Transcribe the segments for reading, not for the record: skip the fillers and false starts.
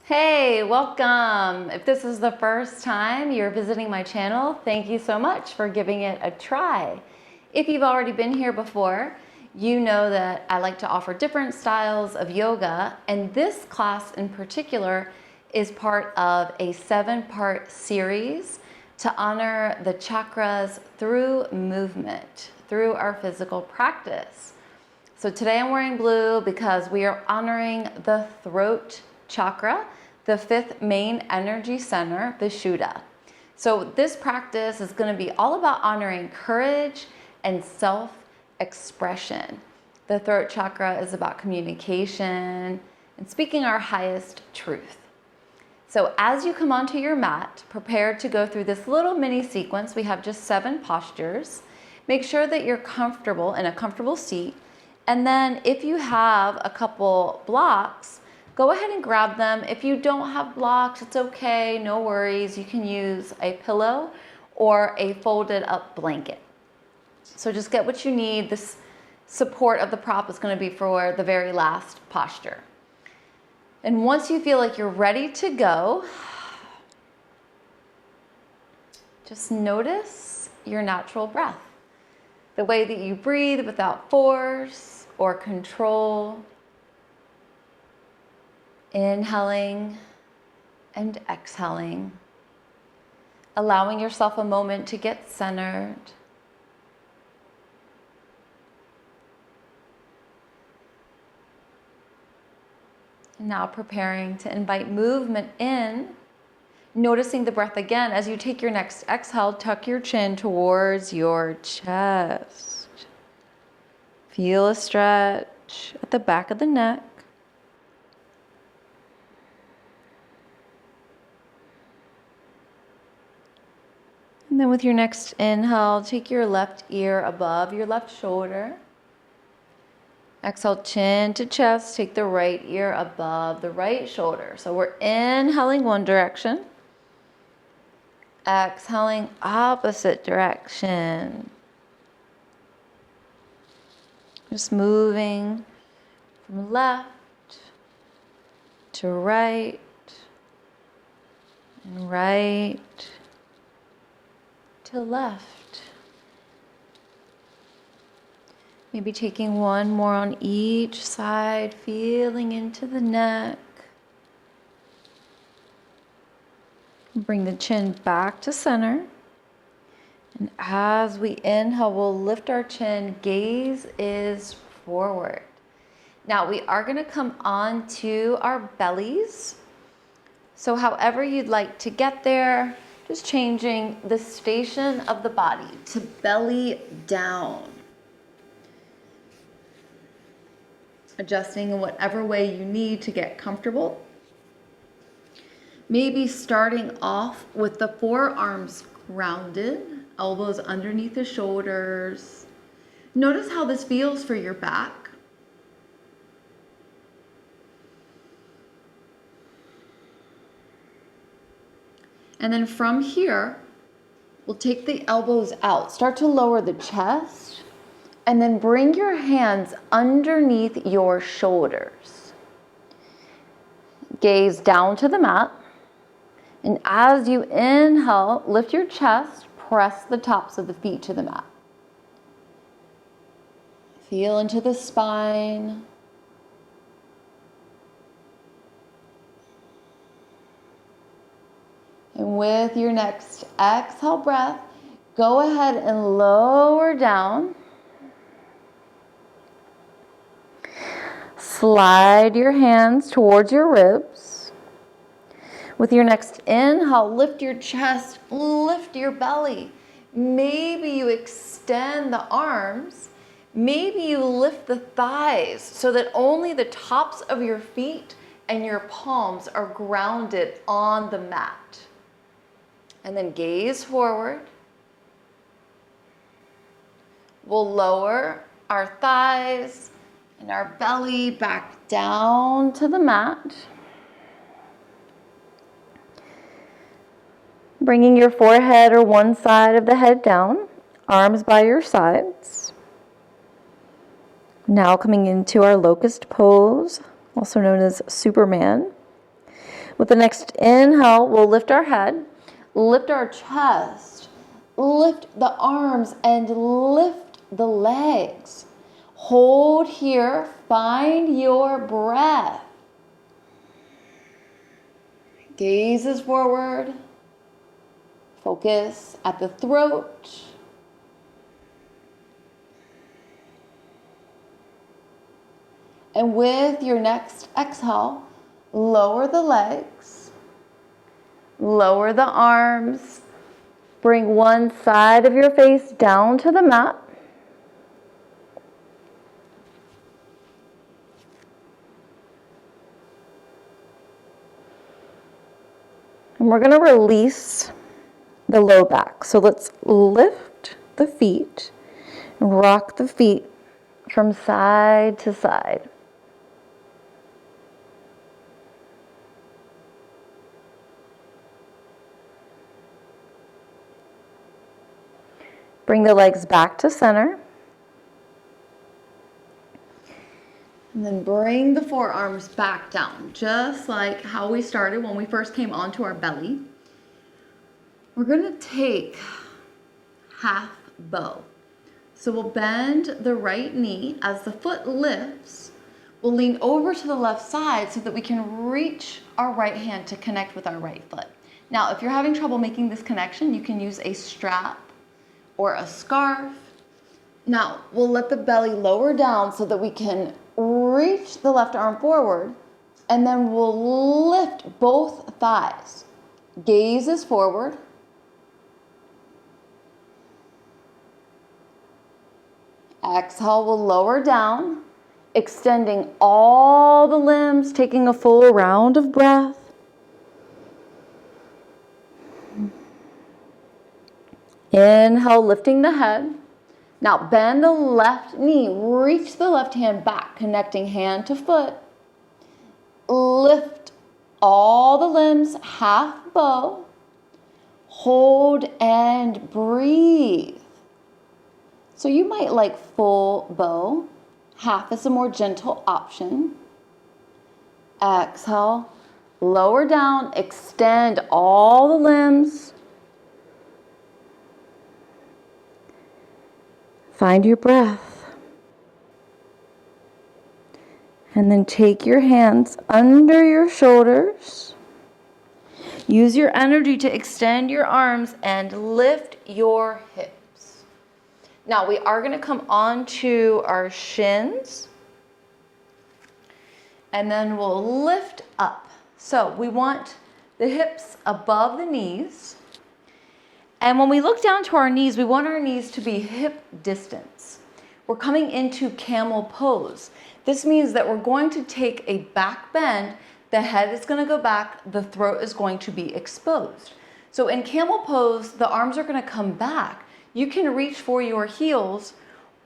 Hey, welcome. If this is the first time you're visiting my channel, thank you so much for giving it a try. If you've already been here before, you know that I like to offer different styles of yoga, and this class in particular is part of a 7-part series to honor the chakras through movement, through our physical practice. So today I'm wearing blue because we are honoring the throat chakra, the 5th main energy center, Vissudha. So this practice is going to be all about honoring courage and self-expression. The throat chakra is about communication and speaking our highest truth. So as you come onto your mat, prepare to go through this little mini sequence. We have just 7 postures. Make sure that you're comfortable in a comfortable seat. And then if you have a couple blocks, go ahead and grab them. If you don't have blocks, it's okay, no worries. You can use a pillow or a folded up blanket. So just get what you need. This support of the prop is going to be for the very last posture. And once you feel like you're ready to go, just notice your natural breath. The way that you breathe without force or control. Inhaling and exhaling. Allowing yourself a moment to get centered. And now preparing to invite movement in. Noticing the breath again. As you take your next exhale, tuck your chin towards your chest. Feel a stretch at the back of the neck. And then with your next inhale, take your left ear above your left shoulder. Exhale, chin to chest. Take the right ear above the right shoulder. So we're inhaling one direction. Exhaling opposite direction. Just moving from left to right and right to left. Maybe taking one more on each side, feeling into the neck. Bring the chin back to center. And as we inhale, we'll lift our chin, gaze is forward. Now we are going to come on to our bellies. So however you'd like to get there, just changing the station of the body to belly down. Adjusting in whatever way you need to get comfortable. Maybe starting off with the forearms grounded, elbows underneath the shoulders. Notice how this feels for your back. And then from here, we'll take the elbows out. Start to lower the chest. And then bring your hands underneath your shoulders. Gaze down to the mat. And as you inhale, lift your chest, press the tops of the feet to the mat. Feel into the spine. And with your next exhale breath, go ahead and lower down. Slide your hands towards your ribs. With your next inhale, lift your chest, lift your belly. Maybe you extend the arms. Maybe you lift the thighs so that only the tops of your feet and your palms are grounded on the mat. And then gaze forward. We'll lower our thighs and our belly back down to the mat. Bringing your forehead or one side of the head down, arms by your sides. Now coming into our locust pose, also known as Superman. With the next inhale, we'll lift our head, lift our chest, lift the arms, and lift the legs. Hold here, find your breath. Gazes forward, focus at the throat. And with your next exhale, lower the legs, lower the arms, bring one side of your face down to the mat. And we're going to release the low back. So let's lift the feet and rock the feet from side to side. Bring the legs back to center. And then bring the forearms back down, just like how we started when we first came onto our belly. We're going to take half bow. So we'll bend the right knee as the foot lifts. We'll lean over to the left side so that we can reach our right hand to connect with our right foot. Now, if you're having trouble making this connection, you can use a strap or a scarf. Now, we'll let the belly lower down so that we can reach the left arm forward, and then we'll lift both thighs. Gaze is forward. Exhale, we'll lower down, extending all the limbs, taking a full round of breath. Inhale, lifting the head. Now bend the left knee, reach the left hand back, connecting hand to foot. Lift all the limbs, half bow. Hold and breathe. So you might like full bow. Half is a more gentle option. Exhale, lower down, extend all the limbs. Find your breath. And then take your hands under your shoulders. Use your energy to extend your arms and lift your hips. Now we are going to come onto our shins. And then we'll lift up. So we want the hips above the knees. And when we look down to our knees, we want our knees to be hip distance. We're coming into camel pose. This means that we're going to take a back bend. The head is going to go back. The throat is going to be exposed. So in camel pose, the arms are going to come back. You can reach for your heels,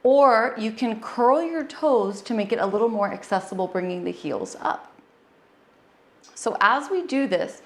or you can curl your toes to make it a little more accessible, bringing the heels up. So as we do this,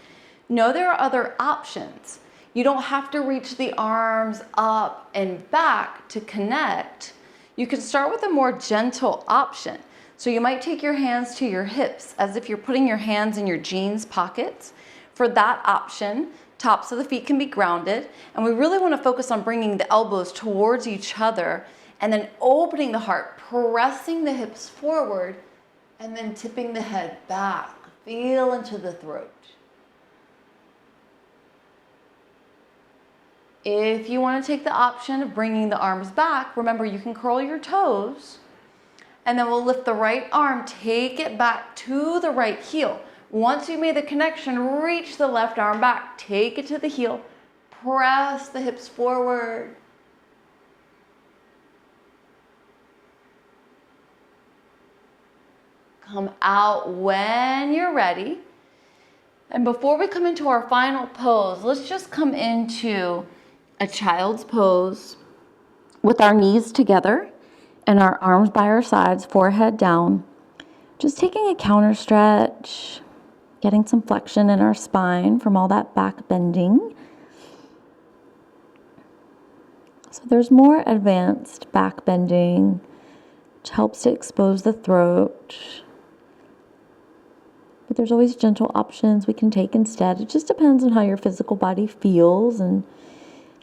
know there are other options. You don't have to reach the arms up and back to connect. You can start with a more gentle option. So you might take your hands to your hips as if you're putting your hands in your jeans pockets. For that option, tops of the feet can be grounded. And we really want to focus on bringing the elbows towards each other and then opening the heart, pressing the hips forward, and then tipping the head back. Feel into the throat. If you want to take the option of bringing the arms back, remember you can curl your toes, and then we'll lift the right arm, take it back to the right heel. Once you made the connection, reach the left arm back, take it to the heel, press the hips forward. Come out when you're ready. And before we come into our final pose, let's just come into a child's pose with our knees together and our arms by our sides, forehead down. Just taking a counter stretch, getting some flexion in our spine from all that back bending. So there's more advanced back bending, which helps to expose the throat. But there's always gentle options we can take instead. It just depends on how your physical body feels and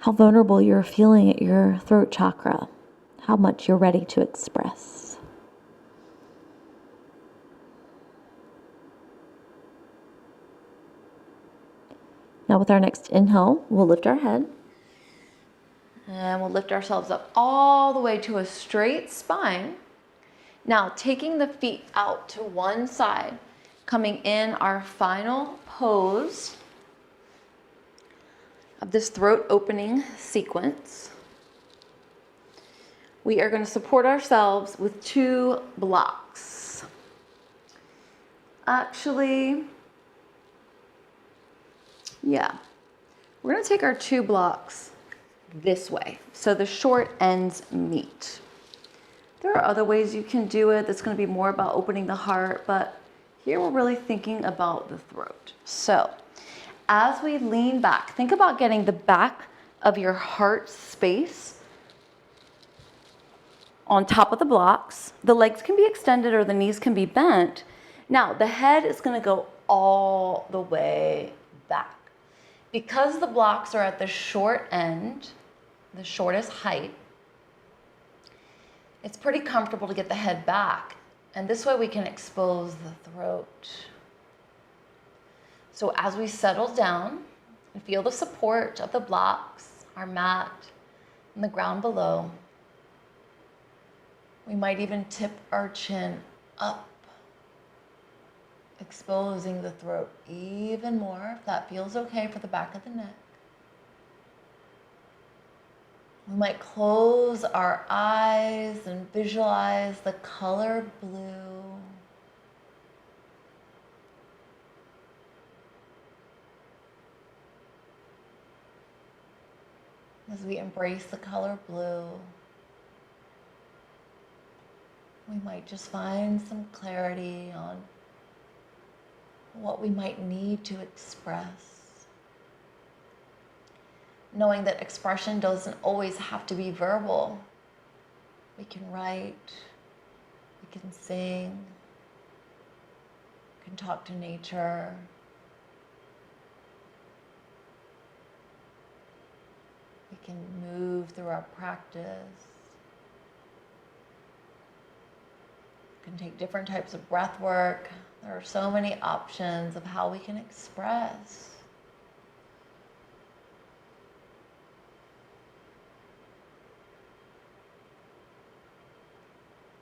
how vulnerable you're feeling at your throat chakra, how much you're ready to express. Now with our next inhale, we'll lift our head. And we'll lift ourselves up all the way to a straight spine. Now taking the feet out to one side, coming in our final pose of this throat opening sequence. We are going to support ourselves with 2 blocks. Actually, yeah, we're going to take our 2 blocks this way, so the short ends meet. There are other ways you can do it that's going to be more about opening the heart, but here we're really thinking about the throat. So as we lean back, think about getting the back of your heart space on top of the blocks. The legs can be extended or the knees can be bent. Now the head is going to go all the way back. Because the blocks are at the short end, the shortest height, it's pretty comfortable to get the head back. And this way we can expose the throat. So as we settle down and feel the support of the blocks, our mat, and the ground below, we might even tip our chin up, exposing the throat even more, if that feels okay for the back of the neck. We might close our eyes and visualize the color blue. As we embrace the color blue, we might just find some clarity on what we might need to express. Knowing that expression doesn't always have to be verbal. We can write, we can sing, we can talk to nature. We can move through our practice. We can take different types of breath work. There are so many options of how we can express.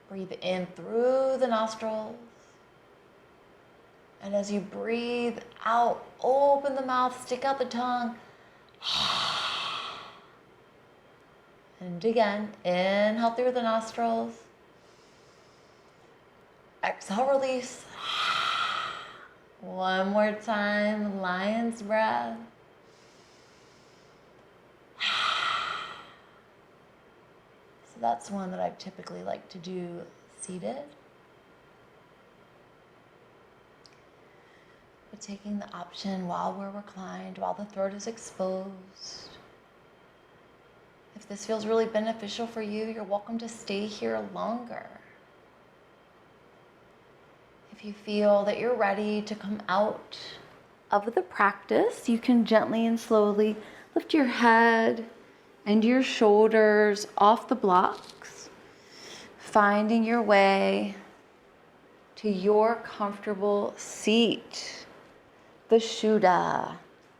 Breathe in through the nostrils. And as you breathe out, open the mouth, stick out the tongue. And again, inhale through the nostrils. Exhale, release. One more time, lion's breath. So that's one that I typically like to do seated. But taking the option while we're reclined, while the throat is exposed. If this feels really beneficial for you, you're welcome to stay here longer. If you feel that you're ready to come out of the practice, you can gently and slowly lift your head and your shoulders off the blocks, finding your way to your comfortable seat. Vissudha,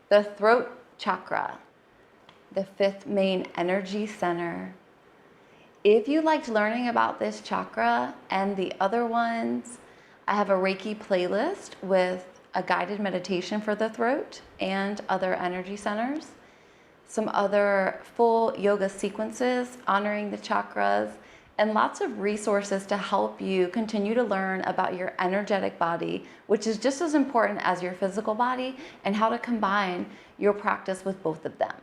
the throat chakra, the 5th main energy center. If you liked learning about this chakra and the other ones, I have a Reiki playlist with a guided meditation for the throat and other energy centers, some other full yoga sequences honoring the chakras, and lots of resources to help you continue to learn about your energetic body, which is just as important as your physical body, and how to combine your practice with both of them.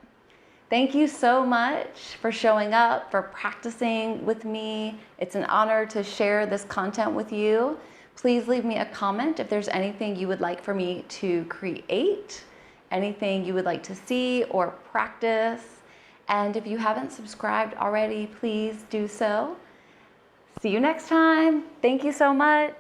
Thank you so much for showing up, for practicing with me. It's an honor to share this content with you. Please leave me a comment if there's anything you would like for me to create, anything you would like to see or practice. And if you haven't subscribed already, please do so. See you next time. Thank you so much.